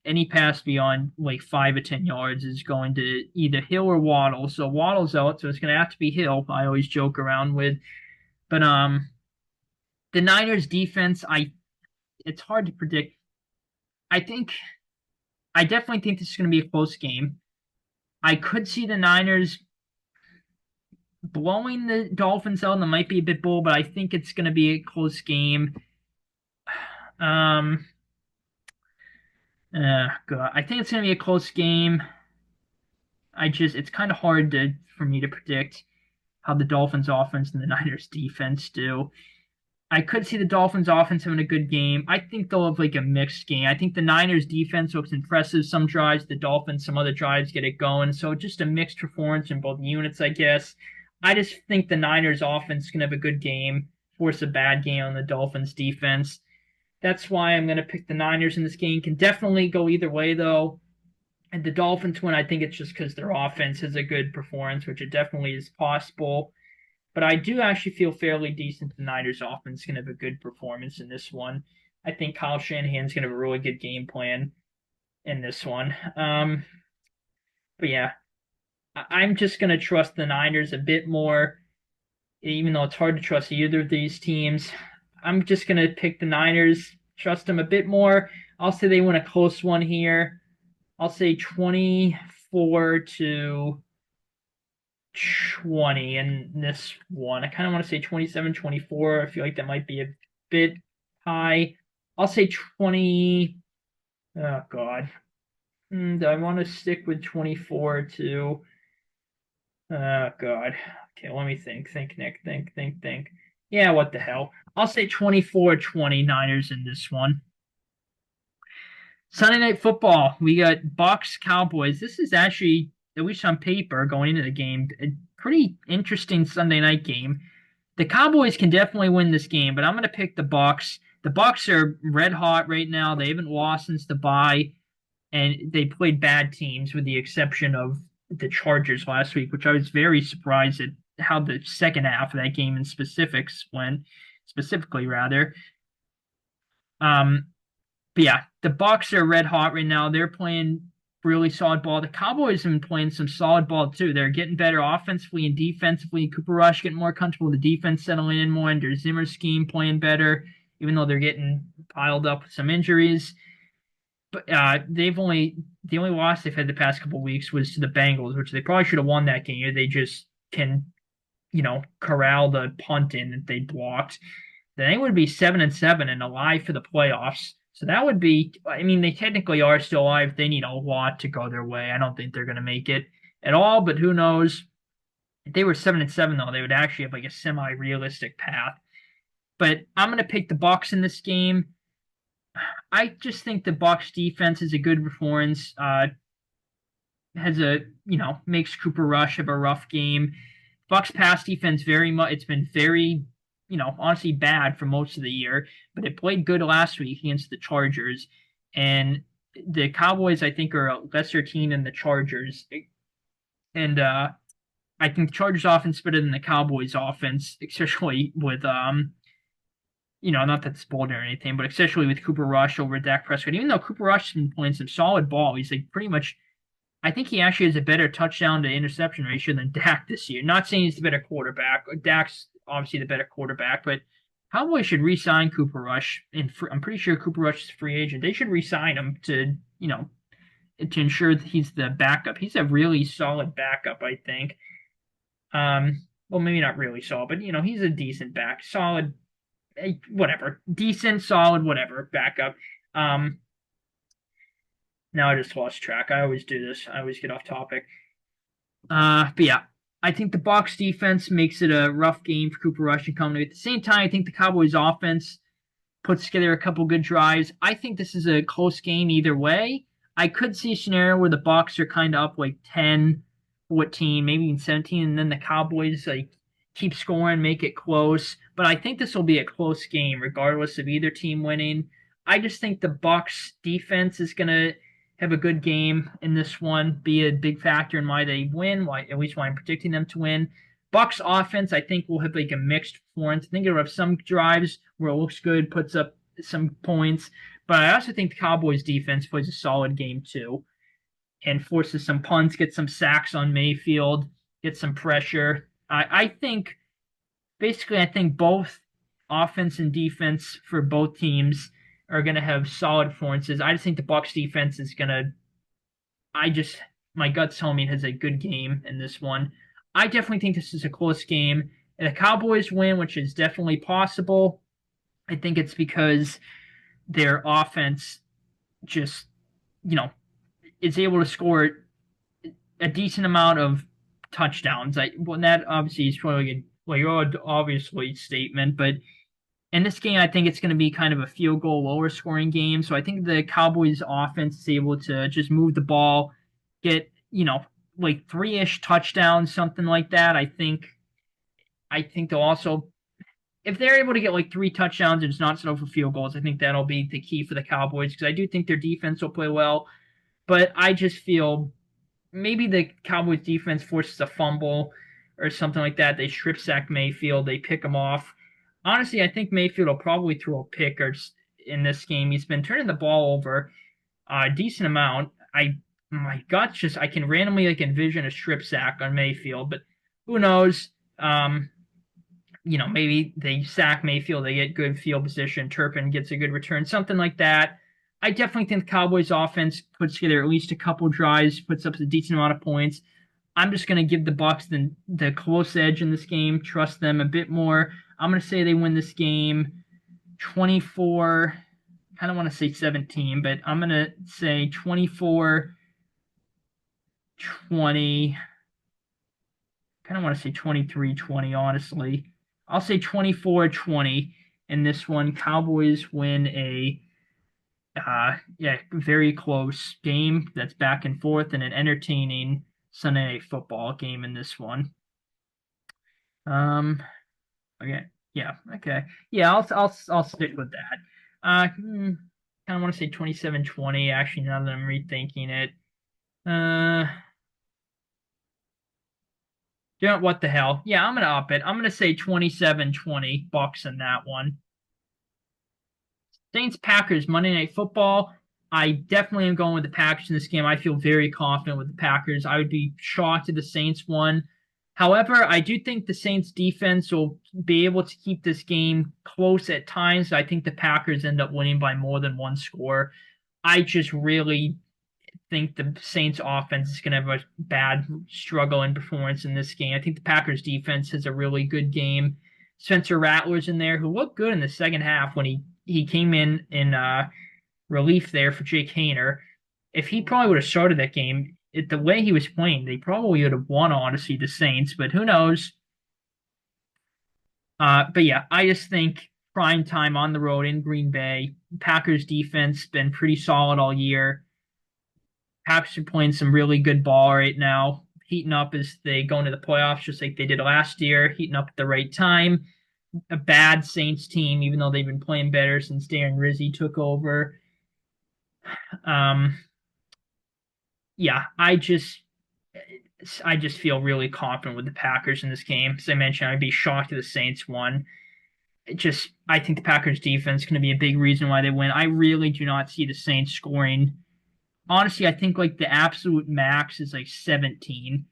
any pass beyond like 5 or 10 yards is going to either Hill or Waddle. So Waddle's out, so it's going to have to be Hill. I always joke around with. But the Niners defense, it's hard to predict. I definitely think this is going to be a close game. I could see the Niners blowing the Dolphins out, and that might be a bit bold, but I think it's going to be a close game. Um, God, I think it's going to be a close game. It's kind of hard for me to predict how the Dolphins offense and the Niners defense do. I could see the Dolphins offense having a good game. I think they'll have like a mixed game. I think the Niners defense looks impressive some drives, the Dolphins some other drives get it going. So just a mixed performance in both units, I guess. I just think the Niners offense is gonna have a good game, force a bad game on the Dolphins defense. That's why I'm gonna pick the Niners in this game. Can definitely go either way though. And the Dolphins win, I think it's just because their offense is a good performance, which it definitely is possible. But I do actually feel fairly decent the Niners offense is going to have a good performance in this one. I think Kyle Shanahan's going to have a really good game plan in this one. But yeah, I'm just going to trust the Niners a bit more, even though it's hard to trust either of these teams. I'm just going to pick the Niners, trust them a bit more. I'll say they win a close one here. I'll say 24 to 20 in this one. I kind of want to say 27-24. I feel like that might be a bit high. I'll say 20. Oh, God. Do I want to stick with 24 to. Oh, God. Okay, let me think. Think, Nick. Think. Yeah, what the hell. I'll say 24-20 Niners in this one. Sunday Night Football. We got Bucks Cowboys. This is actually, at least on paper, going into the game, a pretty interesting Sunday night game. The Cowboys can definitely win this game, but I'm going to pick the Bucks. The Bucks are red hot right now. They haven't lost since the bye, and they played bad teams with the exception of the Chargers last week, which I was very surprised at how the second half of that game in specifically rather. Um, but yeah, the Bucks are red hot right now. They're playing really solid ball. The Cowboys have been playing some solid ball too. They're getting better offensively and defensively. Cooper Rush getting more comfortable. The defense settling in more under Zimmer's scheme, playing better, even though they're getting piled up with some injuries. But the only loss they've had the past couple of weeks was to the Bengals, which they probably should have won that game. They just can, corral the punt in that they blocked. Then they would be 7-7 and alive for the playoffs. So that would be, I mean, they technically are still alive. They need a lot to go their way. I don't think they're going to make it at all, but who knows? If they were 7-7, though, they would actually have like a semi-realistic path. But I'm going to pick the Bucks in this game. I just think the Bucks defense is a good performance. Makes Cooper Rush have a rough game. Bucks pass defense it's been very, honestly bad for most of the year, but it played good last week against the Chargers. And the Cowboys, I think, are a lesser team than the Chargers. And I think the Chargers offense is better than the Cowboys offense, especially with not that it's bold or anything, but especially with Cooper Rush over Dak Prescott. Even though Cooper Rush has been playing some solid ball, he's like pretty much. I think he actually has a better touchdown to interception ratio than Dak this year. Not saying he's the better quarterback. Dak's obviously the better quarterback, but Cowboys should re-sign Cooper Rush. And I'm pretty sure Cooper Rush is a free agent. They should re-sign him to ensure that he's the backup. He's a really solid backup, I think. Well, maybe not really solid, but he's a decent back, solid, whatever, decent, solid, whatever backup. Now I just lost track. I always do this. I always get off topic. But yeah, I think the Bucks defense makes it a rough game for Cooper Rush and company. At the same time, I think the Cowboys offense puts together a couple good drives. I think this is a close game either way. I could see a scenario where the Bucks are kind of up like 10, 14, maybe even 17, and then the Cowboys like keep scoring, make it close. But I think this will be a close game regardless of either team winning. I just think the Bucks defense is gonna have a good game in this one, be a big factor in why they win, at least why I'm predicting them to win. Bucks offense, I think, will have like a mixed performance. I think it'll have some drives where it looks good, puts up some points, but I also think the Cowboys defense plays a solid game too and forces some punts, gets some sacks on Mayfield, gets some pressure. I think both offense and defense for both teams are going to have solid performances. I just think the Bucks defense is going to. My gut's telling me it has a good game in this one. I definitely think this is a close game. And the Cowboys win, which is definitely possible. I think it's because their offense just, you know, is able to score a decent amount of touchdowns. Well, that obviously is probably like your obviously statement, but in this game, I think it's going to be kind of a field goal lower scoring game. So I think the Cowboys offense is able to just move the ball, get, like three-ish touchdowns, something like that. I think they'll also, if they're able to get like three touchdowns and it's not settled for field goals, I think that'll be the key for the Cowboys because I do think their defense will play well. But I just feel maybe the Cowboys defense forces a fumble or something like that. They strip sack Mayfield, they pick him off. Honestly, I think Mayfield will probably throw a pick or in this game. He's been turning the ball over a decent amount. My gut's just I can randomly like envision a strip sack on Mayfield, but who knows? Maybe they sack Mayfield, they get good field position, Turpin gets a good return, something like that. I definitely think the Cowboys offense puts together at least a couple drives, puts up a decent amount of points. I'm just going to give the Bucs the close edge in this game, trust them a bit more. I'm going to say they win this game 24. I kind of want to say 17, but I'm going to say 24 20. I kind of want to say 23-20, honestly. I'll say 24-20 in this one. Cowboys win a very close game that's back and forth and an entertaining Sunday Night Football game in this one. Okay, yeah, okay, yeah, I'll stick with that. Kind of want to say 27-20. Actually, now that I'm rethinking it, what the hell? Yeah, I'm gonna up it. I'm gonna say 27-20 Bucs in that one. Saints Packers Monday Night Football. I definitely am going with the Packers in this game. I feel very confident with the Packers. I would be shocked if the Saints won. However, I do think the Saints defense will be able to keep this game close at times. I think the Packers end up winning by more than one score. I just really think the Saints offense is going to have a bad struggle in performance in this game. I think the Packers defense has a really good game. Spencer Rattler's in there who looked good in the second half when he came in relief there for Jake Haener. If he probably would have started that game, the way he was playing, they probably would have won, honestly, the Saints, but who knows? But yeah, I just think prime time on the road in Green Bay. Packers defense been pretty solid all year. Packers are playing some really good ball right now, heating up as they go into the playoffs, just like they did last year, heating up at the right time. A bad Saints team, even though they've been playing better since Darren Rizzi took over. Yeah, I just feel really confident with the Packers in this game. As I mentioned, I'd be shocked if the Saints won. I think the Packers defense is going to be a big reason why they win. I really do not see the Saints scoring. Honestly, I think like the absolute max is like 17.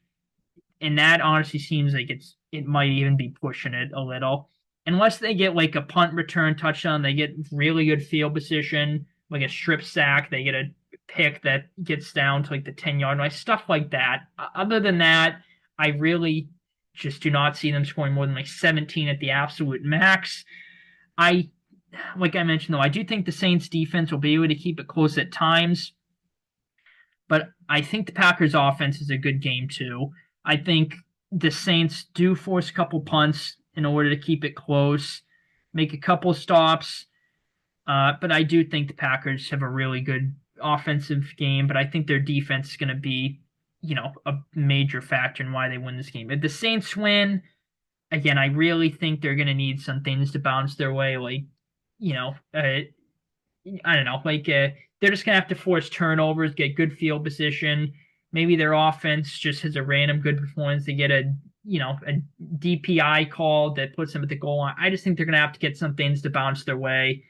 And that honestly seems like it might even be pushing it a little. Unless they get like a punt return touchdown, they get really good field position, like a strip sack, they get a pick that gets down to like the 10-yard line, stuff like that. Other than that, I really just do not see them scoring more than like 17 at the absolute max. Like I mentioned though, I do think the Saints defense will be able to keep it close at times, but I think the Packers offense is a good game too. I think the Saints do force a couple punts in order to keep it close, make a couple stops. But I do think the Packers have a really good offensive game, but I think their defense is going to be, a major factor in why they win this game. If the Saints win, again, I really think they're going to need some things to bounce their way, like, I don't know, like they're just going to have to force turnovers, get good field position. Maybe their offense just has a random good performance. They get a DPI call that puts them at the goal line. I just think they're going to have to get some things to bounce their way.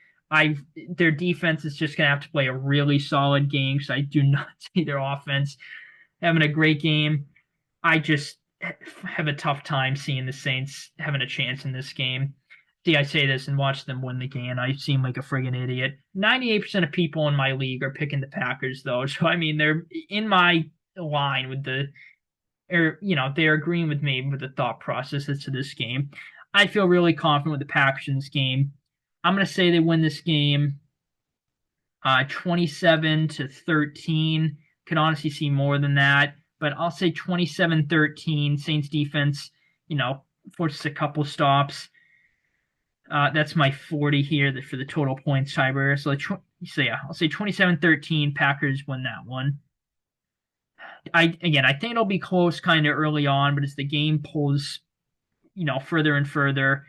Their defense is just going to have to play a really solid game because I do not see their offense having a great game. I just have a tough time seeing the Saints having a chance in this game. See, I say this and watch them win the game. I seem like a friggin' idiot. 98% of people in my league are picking the Packers, though. So, I mean, they're in my line with they're agreeing with me with the thought process as to this game. I feel really confident with the Packers in this game. I'm going to say they win this game 27-13. Could honestly see more than that, but I'll say 27-13. Saints defense, forces a couple stops. That's my 40 here for the total points tiebreaker. So yeah, I'll say 27-13. Packers win that one. I think it'll be close kind of early on, but as the game pulls, further and further,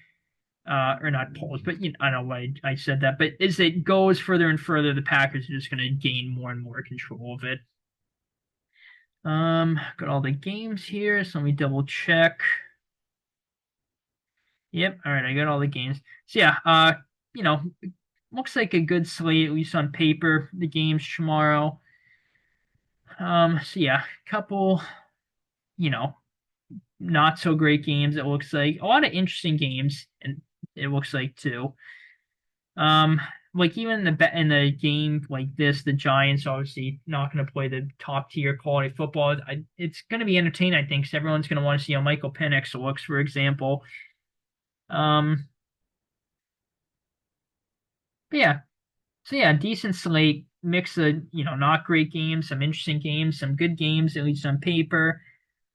or not pulls, but I don't know why I said that, but as it goes further and further, the Packers are just going to gain more and more control of it. Got all the games here, so let me double check. Yep, all right, I got all the games. So yeah, looks like a good slate, at least on paper. The games tomorrow. So yeah, couple, not so great games. It looks like a lot of interesting games, and it looks like too. Like even in the game like this, the Giants obviously not going to play the top tier quality football. It's going to be entertaining, I think. So everyone's going to want to see how Michael Penix looks, for example. But yeah, so yeah, decent slate, mix of not great games, some interesting games, some good games at least on paper.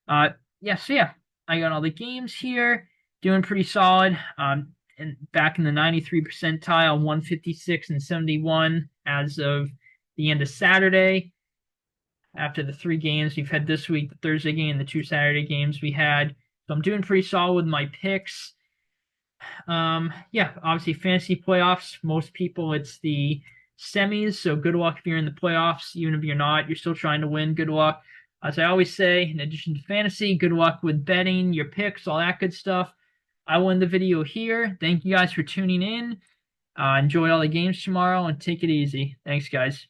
Yeah, so yeah, I got all the games here, doing pretty solid. And back in the 93 percentile, 156 and 71 as of the end of Saturday. After the 3 games we've had this week, the Thursday game, the 2 Saturday games we had. So I'm doing pretty solid with my picks. Yeah, obviously fantasy playoffs. Most people it's the semis, so good luck if you're in the playoffs. Even if you're not, you're still trying to win. Good luck. As I always say, in addition to fantasy, good luck with betting, your picks, all that good stuff. I will end the video here. Thank you guys for tuning in. Enjoy all the games tomorrow and take it easy. Thanks, guys.